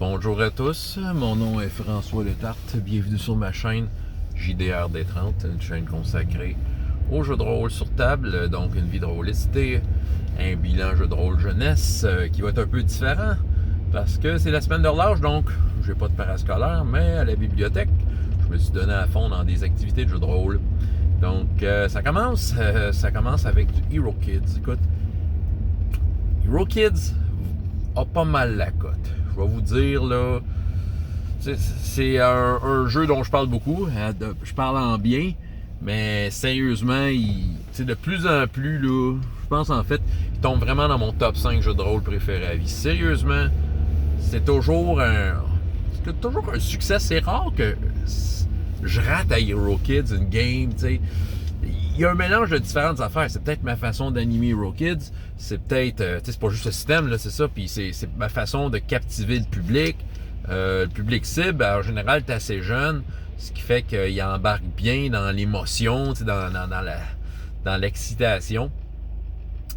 Bonjour à tous, mon nom est François Letarte, bienvenue sur ma chaîne JDRD30, une chaîne consacrée aux jeux de rôle sur table, donc une vie de rôliste et un bilan jeu de rôle jeunesse qui va être un peu différent parce que c'est la semaine de relâche, donc j'ai pas de parascolaire, mais à la bibliothèque, je me suis donné à fond dans des activités de jeux de rôle. Donc ça commence avec du Hero Kids. Écoute, Hero Kids a pas mal la cote. Je vais vous dire, là, c'est un jeu dont je parle beaucoup. Je parle en bien, mais sérieusement, de plus en plus, là, je pense en fait, il tombe vraiment dans mon top 5 jeux de rôle préférés à vie. Sérieusement, c'est toujours un succès. C'est rare que je rate à Hero Kids une game, tu sais. Il y a un mélange de différentes affaires. C'est peut-être ma façon d'animer Hero Kids. C'est peut-être... c'est pas juste le système, là, c'est ça. Puis c'est ma façon de captiver le public. Le public cible, en général, t'es assez jeune. Ce qui fait qu'il embarque bien dans l'émotion, dans l'excitation.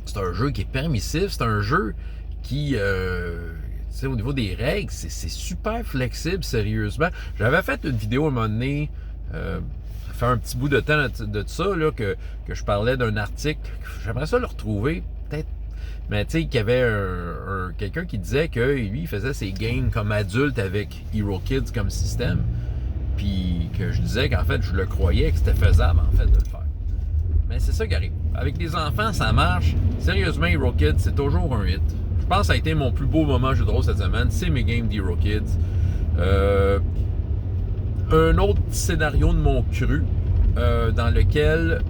C'est un jeu qui est permissif. C'est un jeu qui... au niveau des règles, c'est super flexible, sérieusement. J'avais fait une vidéo à un moment donné... Ça fait un petit bout de temps de ça là, que je parlais d'un article. J'aimerais ça le retrouver, peut-être. Mais tu sais, qu'il y avait quelqu'un qui disait que lui, il faisait ses games comme adulte avec Hero Kids comme système. Puis que je disais qu'en fait, je le croyais que c'était faisable, en fait, de le faire. Mais c'est ça qui arrive. Avec les enfants, ça marche. Sérieusement, Hero Kids, c'est toujours un hit. Je pense que ça a été mon plus beau moment jeu de rôle cette semaine. C'est mes games d'Hero Kids. Un autre scénario de mon cru dans lequel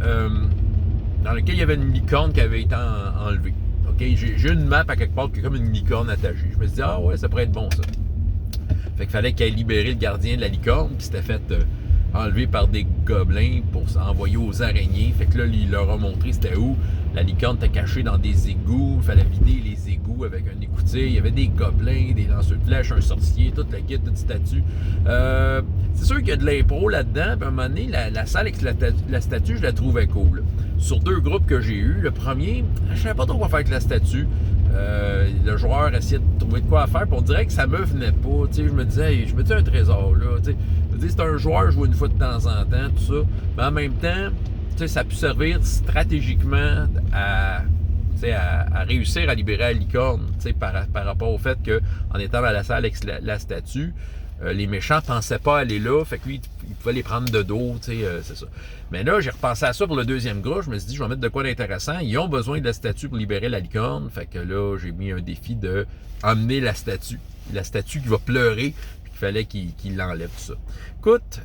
il y avait une licorne qui avait été enlevée. Okay? J'ai une map à quelque part qui est comme une licorne attachée. Je me suis dit, ah ouais, ça pourrait être bon ça. Fait qu'il fallait qu'elle libérer le gardien de la licorne qui s'était fait enlever par des gobelins pour s'envoyer aux araignées. Fait que là, il leur a montré c'était où. La licorne était cachée dans des égouts. Il fallait vider les égouts avec un écoutier. Il y avait des gobelins, des lanceurs de flèches, un sorcier, toute la kit, toute statue. C'est sûr qu'il y a de l'impro là-dedans. Puis à un moment donné, la salle avec la statue, je la trouvais cool. Sur deux groupes que j'ai eus, le premier, je savais pas trop quoi faire avec la statue. Le joueur essayait de trouver de quoi faire, puis on dirait que ça me venait pas. Je me disais, hey, je me dis un trésor là. C'est un joueur, je joue une fois de temps en temps, tout ça. Mais en même temps, ça a pu servir stratégiquement à réussir à libérer la licorne, par rapport au fait qu'en étant à la salle avec la statue, les méchants ne pensaient pas aller là, fait que lui, il pouvait les prendre de dos, c'est ça. Mais là, j'ai repensé à ça pour le deuxième groupe, je me suis dit, je vais mettre de quoi d'intéressant. Ils ont besoin de la statue pour libérer la licorne, fait que là, j'ai mis un défi de emmener la statue qui va pleurer, puis qu'il fallait qu'il l'enlève, tout ça. Écoute,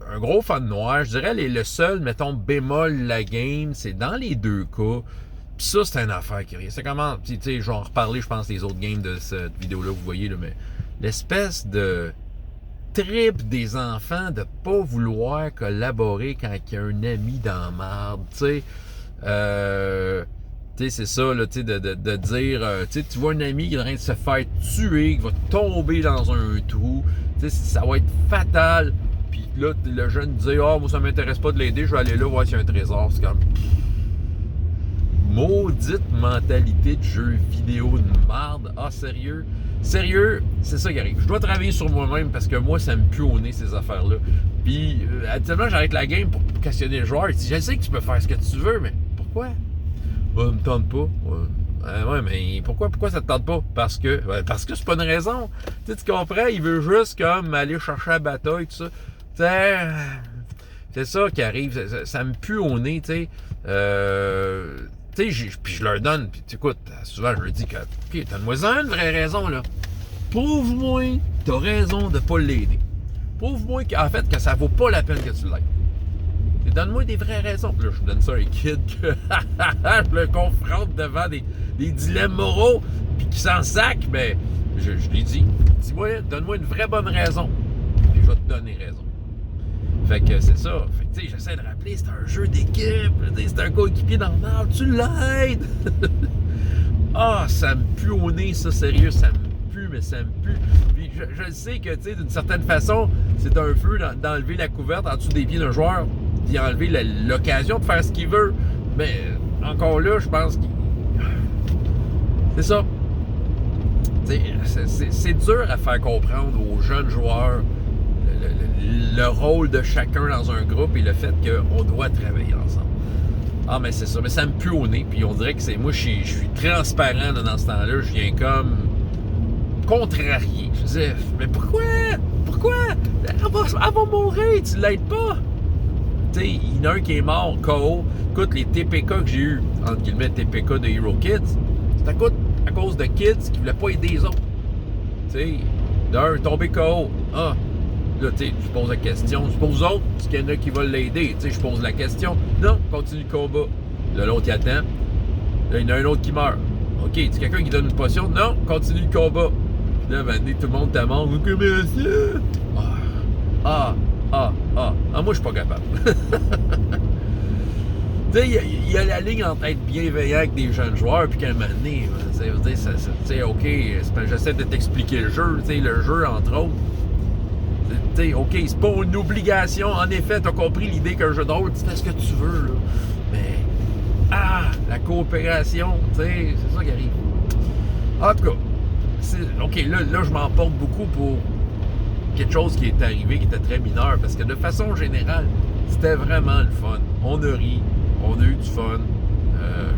un gros fan noir, je dirais le seul, mettons, bémol la game, c'est dans les deux cas. Puis ça, c'est une affaire qui c'est comment, tu sais, je vais en reparler, je pense, des autres games de cette vidéo-là, vous voyez, là, mais l'espèce de trip des enfants de pas vouloir collaborer quand il y a un ami dans la marde, tu sais. C'est ça, là, de dire, tu vois un ami qui est en train de se faire tuer, qui va tomber dans un trou, ça va être fatal. Puis là, le jeune dit, moi ça m'intéresse pas de l'aider, je vais aller là voir s'il y a un trésor. C'est comme maudite mentalité de jeu vidéo de merde. Ah, sérieux? Sérieux, c'est ça qui arrive. Je dois travailler sur moi-même parce que moi, ça me pue au nez, ces affaires-là. Puis, habituellement, j'arrête la game pour questionner le joueur. Il dit, je sais que tu peux faire ce que tu veux, mais pourquoi? Me tente pas. Ouais, mais pourquoi ça te tente pas? Parce que c'est pas une raison. Tu comprends? Il veut juste comme aller chercher la bataille, tout ça. C'est ça qui arrive. Ça me pue au nez, tu sais. Puis je leur donne, puis écoute, souvent je leur dis que, OK, donne-moi une vraie raison, là. Prouve-moi que t'as raison de pas l'aider. Prouve-moi qu'en fait, que ça vaut pas la peine que tu l'aides. Donne-moi des vraies raisons. Puis là, je donne ça à un kid que je le confronte devant des dilemmes moraux, puis qui s'en sac, mais je lui dis, dis-moi, donne-moi une vraie bonne raison, puis je vais te donner raison. Fait que c'est ça. Fait que tu sais, j'essaie de rappeler, c'est un jeu d'équipe, c'est un coéquipier dans le nord, tu l'aides! Ça me pue au nez, ça, sérieux, ça me pue, mais ça me pue. Puis je sais que, tu sais, d'une certaine façon, c'est un feu d'enlever la couverte en dessous des pieds d'un joueur, d'y enlever l'occasion de faire ce qu'il veut. Mais encore là, je pense qu'il... C'est ça. c'est dur à faire comprendre aux jeunes joueurs le rôle de chacun dans un groupe et le fait qu'on doit travailler ensemble. Ah, mais c'est ça. Mais ça me pue au nez. Puis on dirait que c'est moi, je suis transparent là, dans ce temps-là. Je viens comme contrarié. Je disais, mais pourquoi? Elle va mourir, tu l'aides pas. Tu sais, il y en a un qui est mort, KO. Écoute, les TPK que j'ai eu, entre guillemets, TPK de Hero Kids, c'est à cause de kids qui voulaient pas aider les autres. Tu sais, d'un, tombé KO. Ah, là, tu sais, je pose la question. Je pose aux autres, est-ce qu'il y en a qui veulent l'aider? Tu sais, je pose la question. Non, continue le combat. Là, l'autre, il attend. Là, il y en a un autre qui meurt. OK, c'est quelqu'un qui donne une potion? Non, continue le combat. Là, maintenant, tout le monde t'amende. OK, mais ça. Moi, je suis pas capable. Tu sais, il y a la ligne entre être bienveillant avec des jeunes joueurs, puis qu'à un moment donné, tu sais, OK, j'essaie de t'expliquer le jeu, tu sais, le jeu, entre autres. Tu sais, OK, c'est pas une obligation. En effet, t'as compris l'idée qu'un jeu de rôle, tu fais ce que tu veux, là. Mais, la coopération, tu sais, c'est ça qui arrive. En tout cas, OK, là, je m'emporte beaucoup pour quelque chose qui est arrivé, qui était très mineur, parce que de façon générale, c'était vraiment le fun. On a ri, on a eu du fun.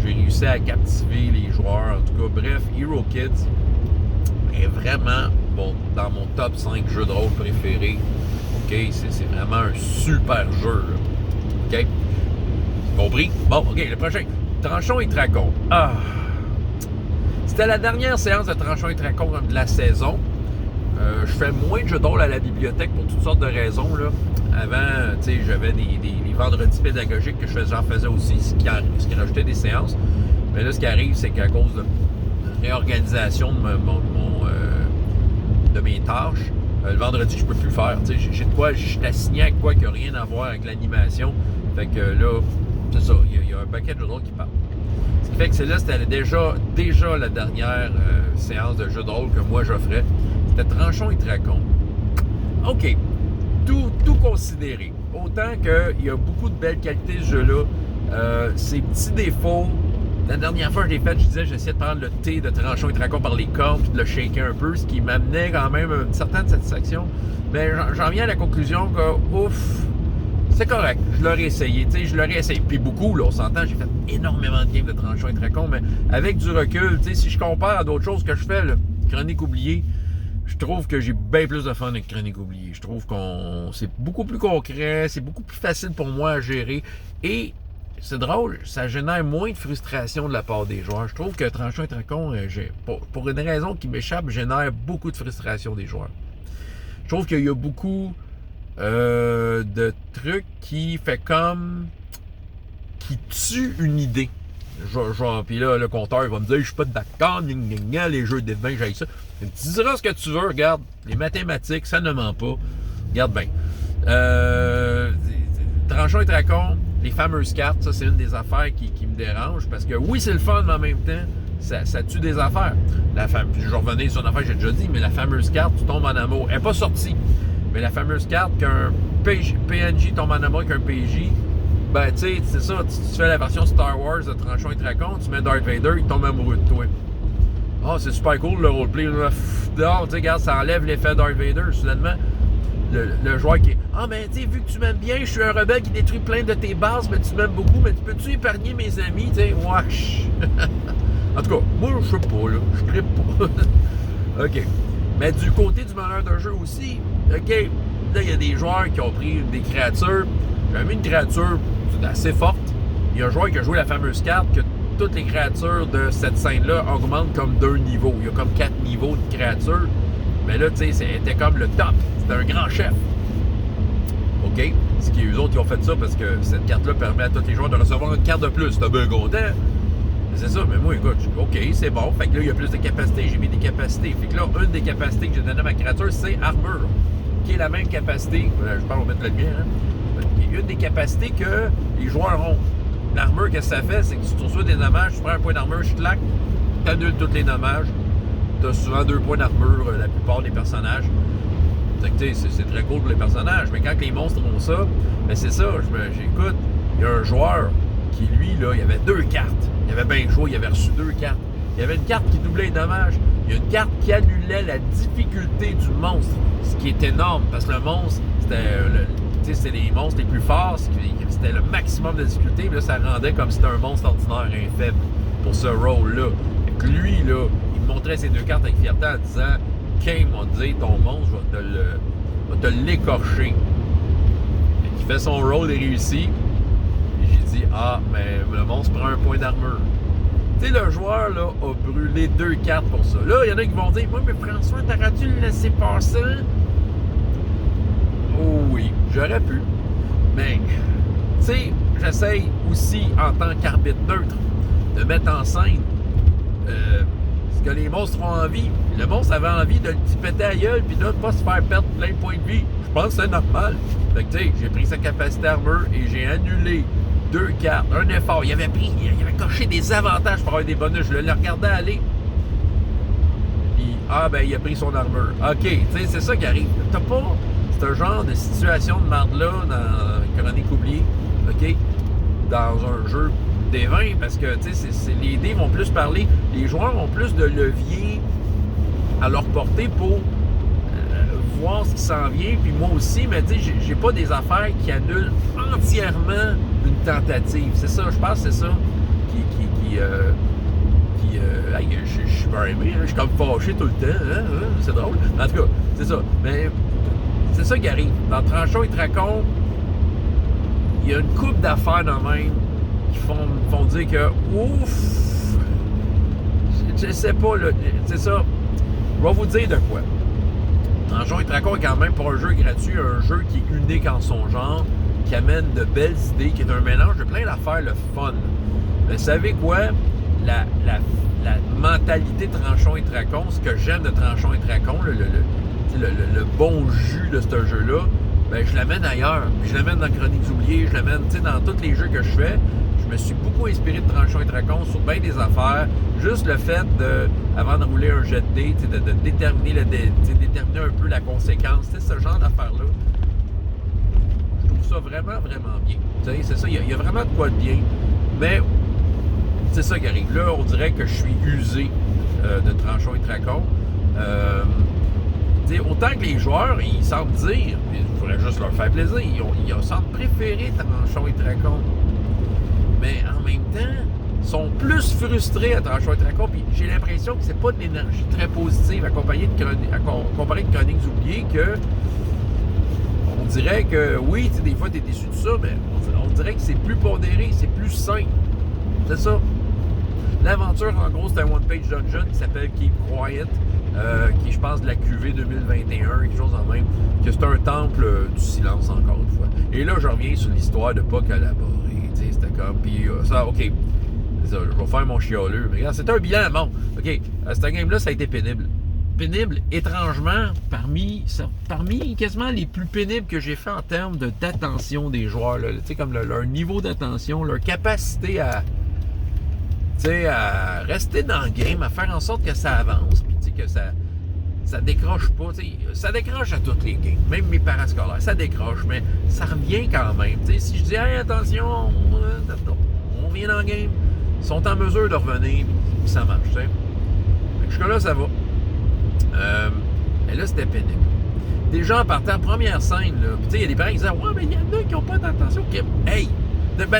J'ai réussi à captiver les joueurs. En tout cas, bref, Hero Kids est vraiment dans mon top 5 jeux de rôle préférés. OK? C'est vraiment un super jeu. Là. OK? Compris? Bon, OK, le prochain. Tranchons et Dragons. C'était la dernière séance de Tranchons et Dragons de la saison. Je fais moins de jeux de rôle à la bibliothèque pour toutes sortes de raisons. Là. Avant, tu sais, j'avais des vendredis pédagogiques que j'en faisais aussi, ce qui rajoutait des séances. Mais là, ce qui arrive, c'est qu'à cause de réorganisation de mes tâches, le vendredi, je peux plus le faire. Tu sais, j'ai de quoi, je suis assigné à quoi qui n'a rien à voir avec l'animation. Fait que là, c'est ça, il y a un paquet de jeux de rôle qui partent. Ce qui fait que c'était déjà la dernière séance de jeux de rôle que moi j'offrais. C'était Tranchons et Dragons. OK. Tout considéré. Autant qu'il y a beaucoup de belles qualités ce jeu-là. Ses petits défauts. La dernière fois que je l'ai fait, je disais, j'essayais de prendre le thé de Tranchons et Dragons par les cornes puis de le shaker un peu, ce qui m'amenait quand même une certaine satisfaction. Mais j'en viens à la conclusion que, ouf, c'est correct. Je l'aurais essayé. Tu sais, je l'aurais essayé. Puis beaucoup, là, on s'entend, j'ai fait énormément de games de Tranchons et Dragons, mais avec du recul, tu sais, si je compare à d'autres choses que je fais, là, Chronique oubliée, je trouve que j'ai bien plus de fun avec Chronique oubliée. Je trouve c'est beaucoup plus concret, c'est beaucoup plus facile pour moi à gérer. Et c'est drôle, ça génère moins de frustration de la part des joueurs. Je trouve que Tranchons et Dragons, pour une raison qui m'échappe, génère beaucoup de frustration des joueurs. Je trouve qu'il y a beaucoup de trucs qui tuent une idée. Puis là, le compteur il va me dire, je suis pas d'accord, les jeux de devin, j'aille ça. Tu diras ce que tu veux, regarde, les mathématiques, ça ne ment pas. Regarde bien. Tranchons et Dragons, les fameuses cartes, ça c'est une des affaires qui me dérange, parce que oui, c'est le fun, mais en même temps, ça tue des affaires. Je revenais sur une affaire que j'ai déjà dit, mais la fameuse carte, tu tombes en amour, elle n'est pas sortie. Mais la fameuse carte qu'un PNJ tombe en amour avec un PJ, ben, tu sais, c'est ça, tu fais la version Star Wars de Tranchons et Dragons, tu mets Darth Vader, il tombe amoureux de toi. C'est super cool le roleplay. Non, tu sais, regarde, ça enlève l'effet Darth Vader. Soudainement, le joueur qui est mais tu sais, vu que tu m'aimes bien, je suis un rebelle qui détruit plein de tes bases, mais tu m'aimes beaucoup, mais peux-tu épargner mes amis? Tu sais, wesh. En tout cas, moi, je sais pas, là. Je trippe pas. OK. Mais du côté du meneur de jeu aussi, OK, là, il y a des joueurs qui ont pris des créatures. J'ai mis une créature assez forte. Il y a un joueur qui a joué la fameuse carte que toutes les créatures de cette scène-là augmentent comme 2 niveaux. Il y a comme 4 niveaux de créatures. Mais là, tu sais, c'était comme le top. C'était un grand chef. OK? Ce qui, eux autres, ils ont fait ça parce que cette carte-là permet à tous les joueurs de recevoir une carte de plus. T'as bien content. C'est ça, mais moi, écoute, OK, c'est bon. Fait que là, il y a plus de capacités. J'ai mis des capacités. Fait que là, une des capacités que j'ai données à ma créature, c'est Armure. Qui est la même capacité. Je parle, on va mettre la lumière, hein. Il y a une des capacités que les joueurs ont. L'armure, qu'est-ce que ça fait? C'est que si tu reçois des dommages, tu prends un point d'armure, je claque, tu annules tous les dommages. Tu as souvent 2 points d'armure, la plupart des personnages. C'est très cool pour les personnages, mais quand les monstres ont ça, ben c'est ça, j'écoute, il y a un joueur qui, lui, là, il avait 2 cartes. Il avait bien joué, il avait reçu 2 cartes. Il y avait une carte qui doublait les dommages. Il y a une carte qui annulait la difficulté du monstre, ce qui est énorme, parce que le monstre, c'était les monstres les plus forts, c'était le maximum de difficulté, puis là, ça rendait comme si c'était un monstre ordinaire faible pour ce rôle-là. Et lui, là, il me montrait ces deux cartes avec fierté en disant « Kane m'a dit, ton monstre, va te l'écorcher. » Il fait son rôle et réussit. Et j'ai dit « Ah, mais le monstre prend un point d'armure. » Tu sais, le joueur, là, a brûlé 2 cartes pour ça. Là, il y en a qui vont dire « Moi, mais François, t'aurais dû le laisser passer. » Oh oui, j'aurais pu. Mais, tu sais, j'essaye aussi, en tant qu'arbitre neutre, de mettre en scène ce que les monstres ont envie. Le monstre avait envie de le péter à gueule puis de ne pas se faire perdre plein de points de vie. Je pense que c'est normal. Fait que, tu sais, j'ai pris sa capacité armure et j'ai annulé 2 cartes, un effort. Il avait coché des avantages pour avoir des bonus. Je le regardais aller. Puis, il a pris son armure. OK, tu sais, c'est ça qui arrive. T'as pas ce genre de situation de merde-là dans Chronique oubliée, OK? Dans un jeu des 20, parce que, tu sais, les dés vont plus parler. Les joueurs ont plus de levier à leur portée pour voir ce qui s'en vient, puis moi aussi, mais tu sais, j'ai pas des affaires qui annulent entièrement une tentative. C'est ça, je pense que c'est ça je suis pas aimé, je suis comme fâché tout le temps, c'est drôle. En tout cas, c'est ça. Mais c'est ça qui arrive. Dans Tranchon et Tracon, il y a une couple d'affaires dans le même qui font dire que ouf, je sais pas, là, c'est ça. Je vais vous dire de quoi. Tranchon et Tracon est quand même pour un jeu gratuit, un jeu qui est unique en son genre, qui amène de belles idées, qui est un mélange de plein d'affaires, le fun. Mais vous savez quoi? La mentalité Tranchon et Tracon, ce que j'aime de Tranchon et Tracon, le bon jus de ce jeu-là, ben, je l'amène ailleurs. Puis je l'amène dans Chroniques oubliées, je l'amène dans tous les jeux que je fais. Je me suis beaucoup inspiré de Tranchon et Tracon sur bien des affaires. Juste le fait de, avant de rouler un jet de dés, de déterminer déterminer un peu la conséquence, ce genre d'affaires-là. Je trouve ça vraiment, vraiment bien. C'est ça, il y a vraiment de quoi de bien. Mais c'est ça qui arrive. Là, on dirait que je suis usé de Tranchon et Tracon. Autant que les joueurs, ils semblent dire, puis il faudrait juste leur faire plaisir, ils semblent préférer Tranchon et Tracon. Mais en même temps, ils sont plus frustrés à Tranchon et Tracon, puis j'ai l'impression que c'est pas de l'énergie très positive comparé de Chroniques oubliées, que on dirait que, oui, des fois, tu es déçu de ça, mais on dirait que c'est plus pondéré, c'est plus sain. C'est ça. L'aventure, en gros, c'est un one-page dungeon qui s'appelle Keep Quiet, qui est, je pense, de la QV 2021, quelque chose en même, que c'est un temple du silence, encore une fois. Et là, je reviens sur l'histoire de pas collaborer, tu sais, c'était comme, puis ça, OK, ça, je vais faire mon chialeux, mais regarde, c'était un bilan, bon, OK, cette game-là, ça a été pénible. Pénible, étrangement, parmi quasiment les plus pénibles que j'ai fait en termes d'attention des joueurs, tu sais, comme leur niveau d'attention, leur capacité à rester dans le game, à faire en sorte que ça avance, puis que ça décroche pas. Ça décroche à toutes les games, même mes parascolaires, ça décroche, mais ça revient quand même. Si je dis hey, attention, on revient dans le game, ils sont en mesure de revenir, puis ça marche. Jusque-là, ça va. Mais là, c'était pénible. Des gens partant en première scène, il y a des parents qui disaient ouais, mais il y en a qui n'ont pas d'attention. Hey!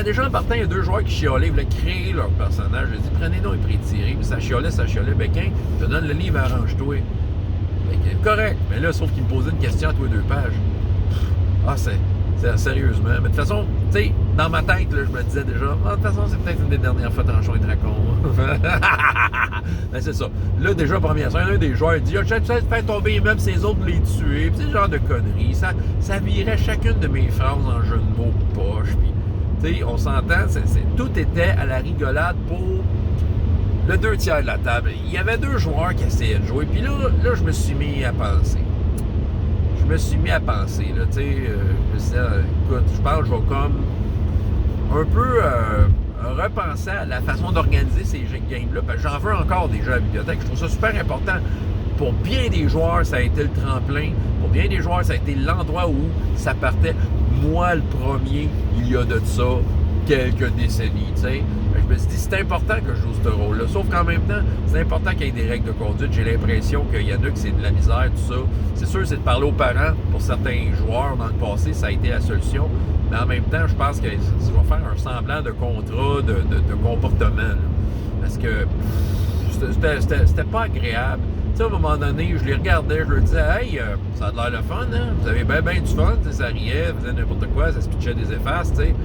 Déjà en partant, il y a 2 joueurs qui chiolaient, ils voulaient créer leur personnage. Je dis, prenez donc et prétirez. Puis ça chiolait. Béquin, je te donne le livre, arrange-toi. Correct. Mais là, sauf qu'il me posait une question à tous les 2 pages. Ah, c'est sérieusement. Mais de toute façon, tu sais, dans ma tête, là, je me disais déjà, de toute façon, c'est peut-être une des dernières fois Tranchon et Tracon. Ben, c'est ça. Là, déjà, première scène, un des joueurs dit, je sais faire tomber même ces autres, les tuer. Puis, c'est ce genre de conneries. Ça virait chacune de mes phrases en jeu de mots poche. Puis, t'sais, on s'entend, tout était à la rigolade pour le 2 tiers de la table. Il y avait 2 joueurs qui essayaient de jouer. Puis là, je me suis mis à penser. Là, tu sais, je me disais, écoute, je pense que je vais comme un peu repenser à la façon d'organiser ces games-là. Parce que j'en veux encore des jeux à la bibliothèque. Je trouve ça super important. Pour bien des joueurs, ça a été le tremplin. Pour bien des joueurs, ça a été l'endroit où ça partait. Moi, le premier, il y a de ça quelques décennies, tu sais. Je me suis dit, c'est important que je joue ce rôle-là. Sauf qu'en même temps, c'est important qu'il y ait des règles de conduite. J'ai l'impression qu'il y en a qui c'est de la misère, tout ça. C'est sûr, c'est de parler aux parents. Pour certains joueurs, dans le passé, ça a été la solution. Mais en même temps, je pense que je vais faire un semblant de contrat, de comportement, là. Parce que c'était pas agréable. Tu sais, à un moment donné, je les regardais, je leur disais, hey, ça a l'air le fun, hein? Vous avez bien du fun, ça riait, faisait n'importe quoi, ça se pitchait des effaces, tu sais.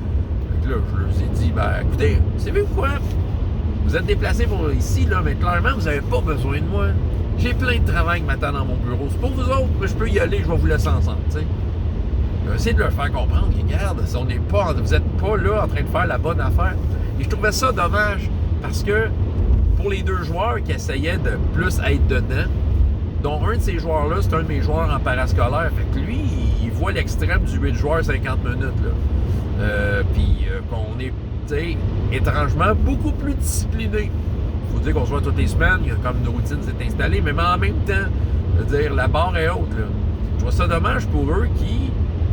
Là, je leur ai dit, ben écoutez, savez-vous quoi? Vous êtes déplacés pour ici, là, mais clairement, vous n'avez pas besoin de moi. J'ai plein de travail qui m'attend dans mon bureau. C'est pour vous autres, mais je peux y aller, je vais vous laisser ensemble, tu sais. Essayez de leur faire comprendre, regarde, vous n'êtes pas là en train de faire la bonne affaire. Et je trouvais ça dommage, parce que pour les deux joueurs qui essayaient de plus être dedans, dont un de ces joueurs-là, c'est un de mes joueurs en parascolaire, fait que lui, il voit l'extrême du 8 joueurs 50 minutes, là. Puis qu'on est, tu sais, étrangement beaucoup plus discipliné. Il faut dire qu'on se voit toutes les semaines, il y a comme une routine s'est installée, mais en même temps, je veux dire, la barre est haute, là. Je trouve ça dommage pour eux qui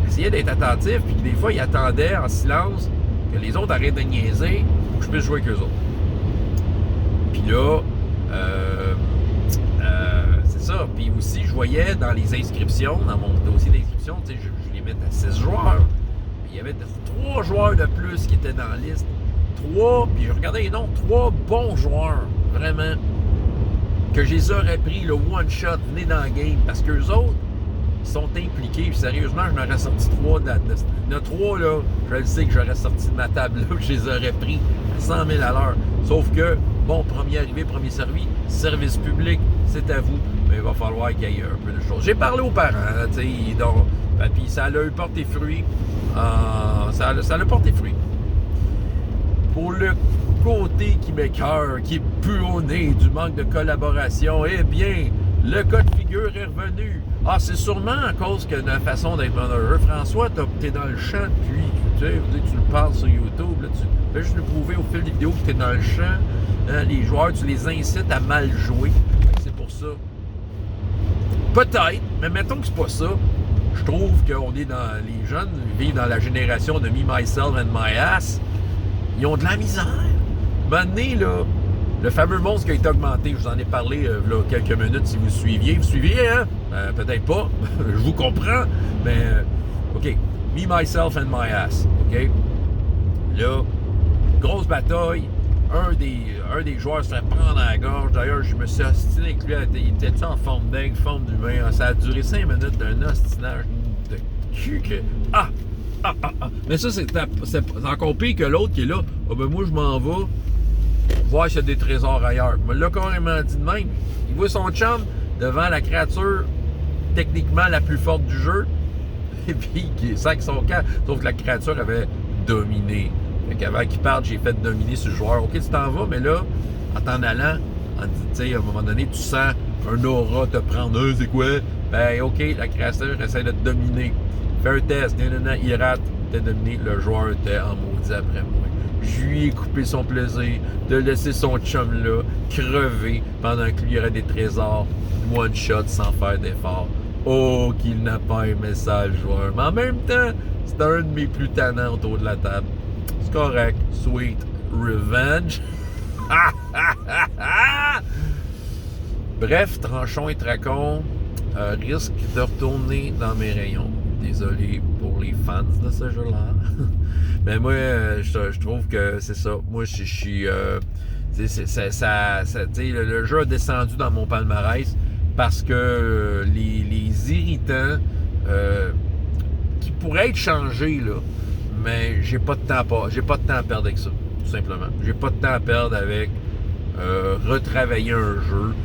essayaient d'être attentifs, puis que des fois, ils attendaient en silence que les autres arrêtent de niaiser pour que je puisse jouer avec eux autres. Puis là, c'est ça. Puis aussi, je voyais dans les inscriptions, dans mon dossier d'inscription, tu sais, je les mettais à 6 joueurs. Il y avait 3 joueurs de plus qui étaient dans la liste. 3, puis je regardais les noms, 3 bons joueurs, vraiment, que je les aurais pris, le one-shot, venez dans la game, parce qu'eux autres, ils sont impliqués, puis sérieusement, je m'aurais sorti 3 il y en a 3, là, je le sais que j'aurais sorti de ma table, là, je les aurais pris à 100 000 à l'heure. Sauf que, bon, premier arrivé, premier servi, service public, c'est à vous, mais il va falloir qu'il y ait un peu de choses. J'ai parlé aux parents, tu sais, donc, puis ça a eu porté fruit. Ça a porté fruit. Pour le côté qui m'écoeure, qui est puonné du manque de collaboration, eh bien, le cas de figure est revenu. Ah, c'est sûrement à cause que de la façon d'être manager. François, t'es dans le champ depuis, tu sais, tu le parles sur YouTube, là, tu fais juste nous prouver au fil des vidéos que t'es dans le champ. Hein, les joueurs, tu les incites à mal jouer. C'est pour ça. Peut-être, mais mettons que c'est pas ça. Je trouve qu'on est dans... Les jeunes vivent dans la génération de Me, Myself and My Ass. Ils ont de la misère. Maintenant, là, le fameux monstre qui a été augmenté, je vous en ai parlé là, quelques minutes si vous suiviez. Vous suiviez, hein? Peut-être pas. Je vous comprends. Mais, OK. Me, Myself and My Ass. OK? Là, grosse bataille. Un des joueurs se fait prendre à la gorge. D'ailleurs, je me suis ostiné avec lui. Il était en forme d'aigle, forme d'humain. Ça a duré 5 minutes d'un ostinage de cul que... Mais ça, c'est encore pire que l'autre qui est là. Ah ben moi, je m'en vais voir s'il y a des trésors ailleurs. Il me l'a carrément dit de même. Il voit son chum devant la créature techniquement la plus forte du jeu. Et puis, qui sac son camp. Sauf que la créature avait dominé. Fait qu'avant qu'il parte, j'ai fait dominer ce joueur. OK, tu t'en vas, mais là, en t'en allant, tu sais, à un moment donné, tu sens un aura te prendre. C'est quoi? Ben, OK, la créature essaie de te dominer. Fais un test. Il rate. T'es dominé. Le joueur était en maudit après moi. Je lui ai coupé son plaisir de laisser son chum-là crever pendant que lui aurait des trésors one shot sans faire d'effort. Oh, qu'il n'a pas aimé ça, le joueur. Mais en même temps, c'est un de mes plus tannants autour de la table. C'est correct. Sweet revenge. Bref, Tranchon et Tracon risquent de retourner dans mes rayons. Désolé pour les fans de ce jeu-là. Mais moi, je trouve que c'est ça. Moi, je suis... le jeu a descendu dans mon palmarès parce que les irritants qui pourraient être changés, là, mais j'ai pas de temps à perdre avec ça, tout simplement. J'ai pas de temps à perdre avec retravailler un jeu,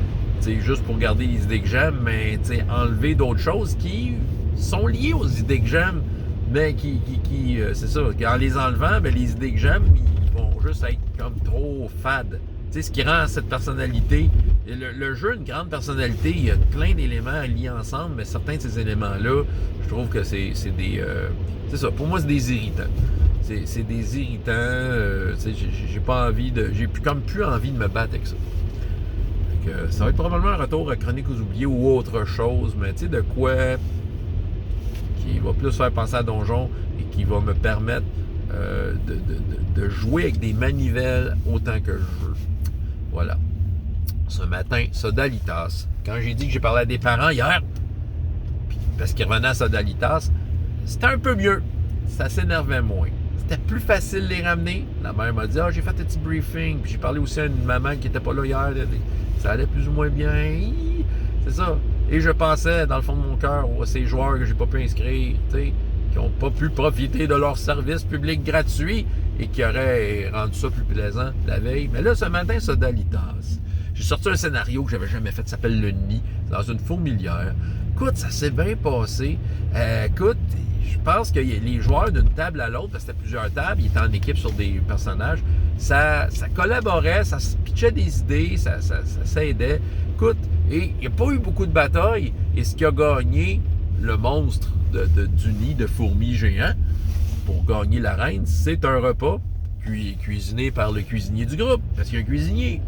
juste pour garder les idées que j'aime, mais enlever d'autres choses qui sont liées aux idées que j'aime, mais c'est ça, en les enlevant, ben, les idées que j'aime, ils vont juste être comme trop fades. Ce qui rend cette personnalité, le jeu a une grande personnalité, il y a plein d'éléments liés ensemble, mais certains de ces éléments-là, je trouve que c'est des... c'est ça, pour moi, c'est des irritants. C'est des irritants, j'ai pas envie de... J'ai plus envie de me battre avec ça. Fait que ça va être probablement un retour à Chroniques aux oubliés ou autre chose, mais tu sais, de quoi qui va plus faire penser à Donjon et qui va me permettre de jouer avec des manivelles autant que je veux. Voilà. Ce matin, Sodalitas. Quand j'ai dit que j'ai parlé à des parents hier, parce qu'ils revenaient à Sodalitas, c'était un peu mieux. Ça s'énervait moins. C'était plus facile de les ramener. La mère m'a dit « Ah, j'ai fait un petit briefing. » Puis j'ai parlé aussi à une maman qui n'était pas là hier. Ça allait plus ou moins bien. C'est ça. Et je pensais, dans le fond de mon cœur, à ces joueurs que j'ai pas pu inscrire, tu sais, qui n'ont pas pu profiter de leur service public gratuit et qui auraient rendu ça plus plaisant la veille. Mais là, ce matin, Sodalitas. J'ai sorti un scénario que j'avais jamais fait, ça s'appelle Le Nid, dans une fourmilière. Écoute, ça s'est bien passé. Écoute, je pense que les joueurs d'une table à l'autre, parce que c'était plusieurs tables, ils étaient en équipe sur des personnages, ça collaborait, ça se pitchait des idées, ça s'aidait. Écoute, et il n'y a pas eu beaucoup de batailles, et ce qui a gagné le monstre du nid de fourmis géants pour gagner l'arène, c'est un repas cuisiné par le cuisinier du groupe, parce qu'il y a un cuisinier.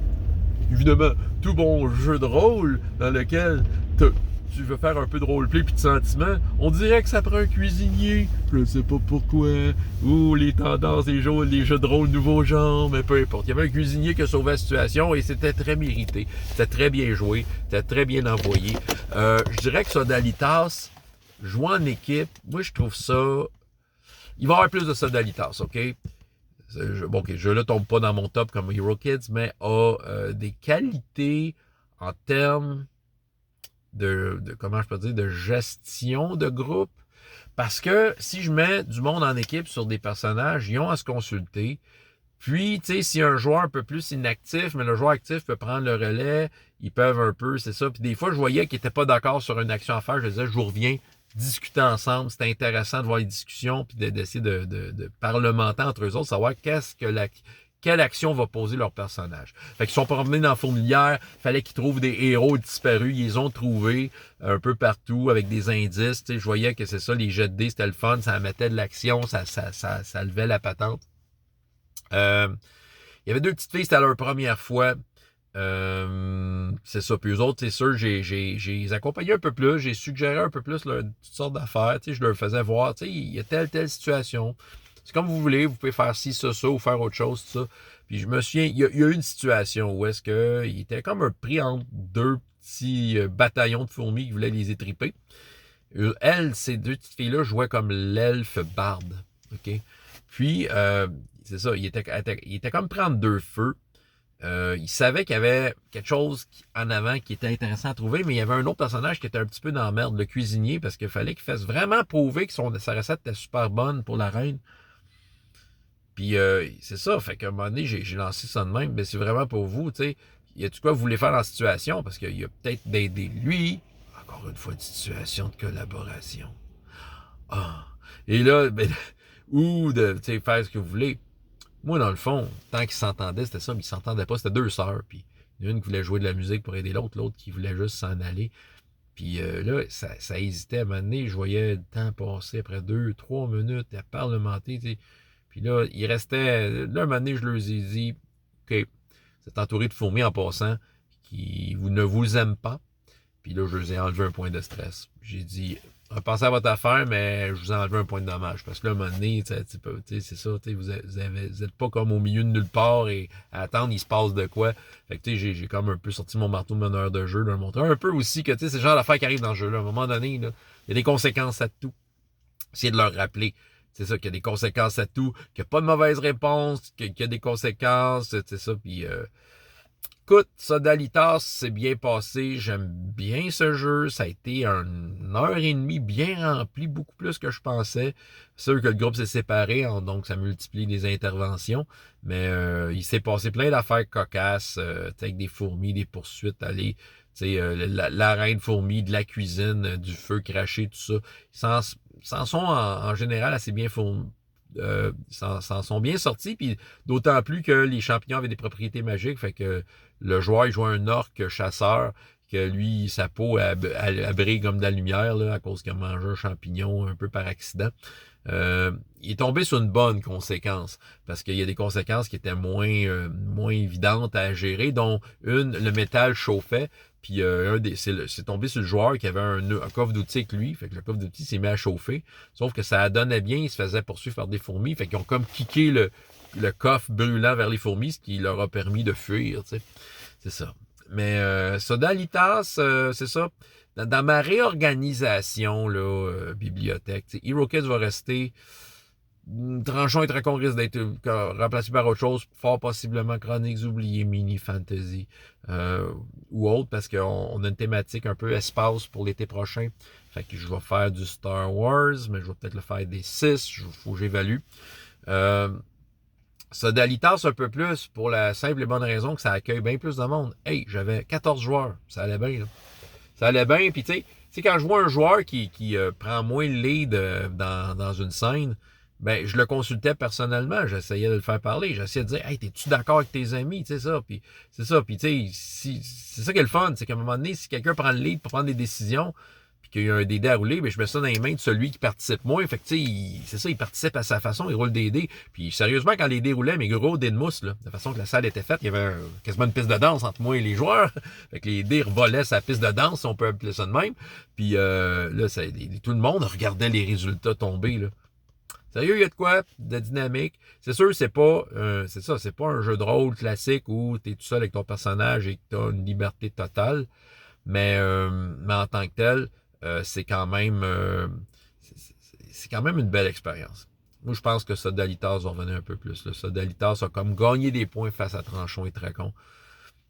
Évidemment, tout bon jeu de rôle dans lequel tu veux faire un peu de roleplay puis de sentiment, on dirait que ça prend un cuisinier. Je ne sais pas pourquoi. Ou les tendances des jeux de rôle nouveaux genres, mais peu importe. Il y avait un cuisinier qui a sauvé la situation et c'était très mérité. C'était très bien joué. C'était très bien envoyé. Je dirais que Sodalitas, jouer en équipe, moi je trouve ça... Il va y avoir plus de Sodalitas, OK? Bon, OK, je ne tombe pas dans mon top comme Hero Kids, mais a des qualités en termes comment je peux dire, de gestion de groupe. Parce que si je mets du monde en équipe sur des personnages, ils ont à se consulter. Puis, tu sais, si un joueur un peu plus inactif, mais le joueur actif peut prendre le relais, ils peuvent un peu, c'est ça. Puis des fois, je voyais qu'ils n'étaient pas d'accord sur une action à faire. Je disais, je vous reviens, discuter ensemble. C'était intéressant de voir les discussions puis d'essayer de parlementer entre eux autres, savoir quelle action va poser leur personnage. Fait qu'ils sont promenés dans la fourmilière, fallait qu'ils trouvent des héros disparus, ils les ont trouvés un peu partout avec des indices. Tu sais, je voyais que c'est ça, les jets de dés, c'était le fun, ça mettait de l'action, ça levait la patente. Il y avait deux petites filles, c'était leur première fois. C'est ça. Puis eux autres, c'est sûr, j'ai les accompagné un peu plus, j'ai suggéré un peu plus toutes sortes d'affaires. Tu sais, je leur faisais voir, tu sais, il y a telle situation. C'est comme vous voulez, vous pouvez faire ci, ça, ou faire autre chose, tout ça. Puis je me souviens, il y a eu une situation où est-ce qu'il était comme pris entre deux petits bataillons de fourmis qui voulaient les étriper. Elle, ces deux petites filles-là jouaient comme l'elfe barde. OK? Puis, c'est ça, il était comme prendre deux feux. Il savait qu'il y avait quelque chose en avant qui était intéressant à trouver, mais il y avait un autre personnage qui était un petit peu dans la merde, le cuisinier, parce qu'il fallait qu'il fasse vraiment prouver que sa recette était super bonne pour la reine. Puis c'est ça, fait qu'à un moment donné, j'ai lancé ça de même, mais c'est vraiment pour vous, tu sais. Y a-tu quoi vous voulez faire dans la situation? Parce qu'il y a peut-être d'aider lui, encore une fois, une situation de collaboration. Ah! Et là, ben, ou de faire ce que vous voulez. Moi, dans le fond, tant qu'ils s'entendaient, c'était ça, mais ils s'entendaient pas. C'était deux sœurs, puis une qui voulait jouer de la musique pour aider l'autre qui voulait juste s'en aller. Puis là, ça hésitait à un moment donné. Je voyais le temps passer après 2-3 minutes à parlementer, tu sais. Puis là, il restait... Là, un moment donné, je leur ai dit, OK, vous êtes entouré de fourmis en passant qui ne vous aiment pas. Puis là, je leur ai enlevé un point de stress. J'ai dit, repensez à votre affaire, mais je vous ai enlevé un point de dommage. Parce que là, à un moment donné, c'est ça, vous êtes pas comme au milieu de nulle part et à attendre, il se passe de quoi. Fait que j'ai comme un peu sorti mon marteau de meneur de jeu, leur montrer un peu aussi que c'est le genre d'affaires qui arrivent dans le jeu. Là. À un moment donné, là, il y a des conséquences à tout. Essayez de leur rappeler. C'est ça, qu'il y a des conséquences à tout, qu'il n'y a pas de mauvaise réponse, qu'il y a des conséquences, c'est ça. Puis, écoute, Sodalitas, c'est bien passé. J'aime bien ce jeu. Ça a été 1h30 bien rempli, beaucoup plus que je pensais. C'est sûr que le groupe s'est séparé, donc ça multiplie les interventions. Mais il s'est passé plein d'affaires cocasses, avec des fourmis, des poursuites, aller... la reine fourmi, de la cuisine, du feu craché, tout ça. S'en sont en général assez bien s'en sont bien sortis, puis d'autant plus que les champignons avaient des propriétés magiques, fait que le joueur il jouait un orque chasseur que lui, sa peau, elle brille comme de la lumière, là, à cause qu'il a mangé un champignon un peu par accident. Il est tombé sur une bonne conséquence, parce qu'il y a des conséquences qui étaient moins évidentes à gérer, dont une, le métal chauffait, puis c'est tombé sur le joueur qui avait un coffre d'outils avec lui, fait que le coffre d'outils s'est mis à chauffer, sauf que ça donnait bien, il se faisait poursuivre par des fourmis, fait qu'ils ont comme kické le coffre brûlant vers les fourmis, ce qui leur a permis de fuir, tu sais. C'est ça. Mais Sodalitas, c'est ça. Dans ma réorganisation là, bibliothèque, Hero Kids va rester. Tranchon et Dracon risque d'être remplacé par autre chose, fort possiblement Chroniques oubliées, Mini Fantasy ou autre, parce qu'on a une thématique un peu espace pour l'été prochain. Fait que je vais faire du Star Wars, mais je vais peut-être le faire des 6, il faut que j'évalue. Sodalitas un peu plus pour la simple et bonne raison que ça accueille bien plus de monde. Hey, j'avais 14 joueurs, ça allait bien là. Ça allait bien, puis tu sais, quand je vois un joueur qui prend moins le lead dans une scène, ben je le consultais personnellement, j'essayais de le faire parler, j'essayais de dire hey, t'es-tu d'accord avec tes amis, tu sais ça, puis c'est ça, puis tu sais, c'est ça qui est le fun, c'est qu'à un moment donné, si quelqu'un prend le lead pour prendre des décisions, puis qu'il y a un dé à rouler, ben je mets ça dans les mains de celui qui participe moins, fait que tu sais, c'est ça, il participe à sa façon, il roule des dés, puis sérieusement, quand les dés roulaient, mes gros dés de mousse, là, de façon que la salle était faite, il y avait quasiment une piste de danse entre moi et les joueurs, fait que les dés volaient sa piste de danse, si on peut appeler ça de même, puis là, tout le monde regardait les résultats tomber, là. Sérieux, il y a de quoi de dynamique. C'est sûr, c'est pas un jeu de rôle classique où tu es tout seul avec ton personnage et que tu as une liberté totale. Mais en tant que tel, c'est quand même une belle expérience. Moi, je pense que Sodalitas va revenir un peu plus. Là. Sodalitas a comme gagné des points face à Tranchon et Dracon.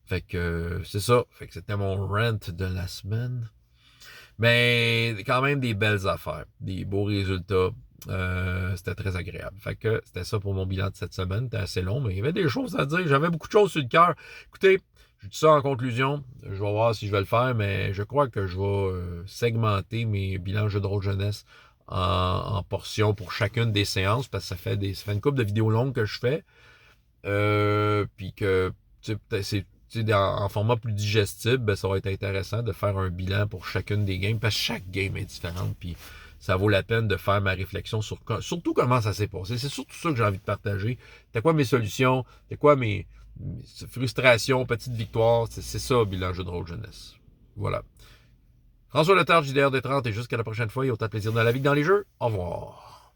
Fait que c'est ça. Fait que c'était mon rant de la semaine. Mais quand même des belles affaires. Des beaux résultats. C'était très agréable. Fait que c'était ça pour mon bilan de cette semaine. C'était assez long, mais il y avait des choses à dire. J'avais beaucoup de choses sur le cœur. Écoutez, je dis ça en conclusion. Je vais voir si je vais le faire, mais je crois que je vais segmenter mes bilans jeux de rôle jeunesse en portions pour chacune des séances, parce que ça fait une couple de vidéos longues que je fais. Puis que c'est en format plus digestible, ben, ça va être intéressant de faire un bilan pour chacune des games, parce que chaque game est différente. Puis ça vaut la peine de faire ma réflexion sur surtout comment ça s'est passé. C'est surtout ça que j'ai envie de partager. C'était quoi mes solutions? C'était quoi mes frustrations, petites victoires? C'est ça, bilan jeu de rôle jeunesse. Voilà. François Letard, JDR des 30, et jusqu'à la prochaine fois, et autant de plaisir dans la vie que dans les jeux. Au revoir.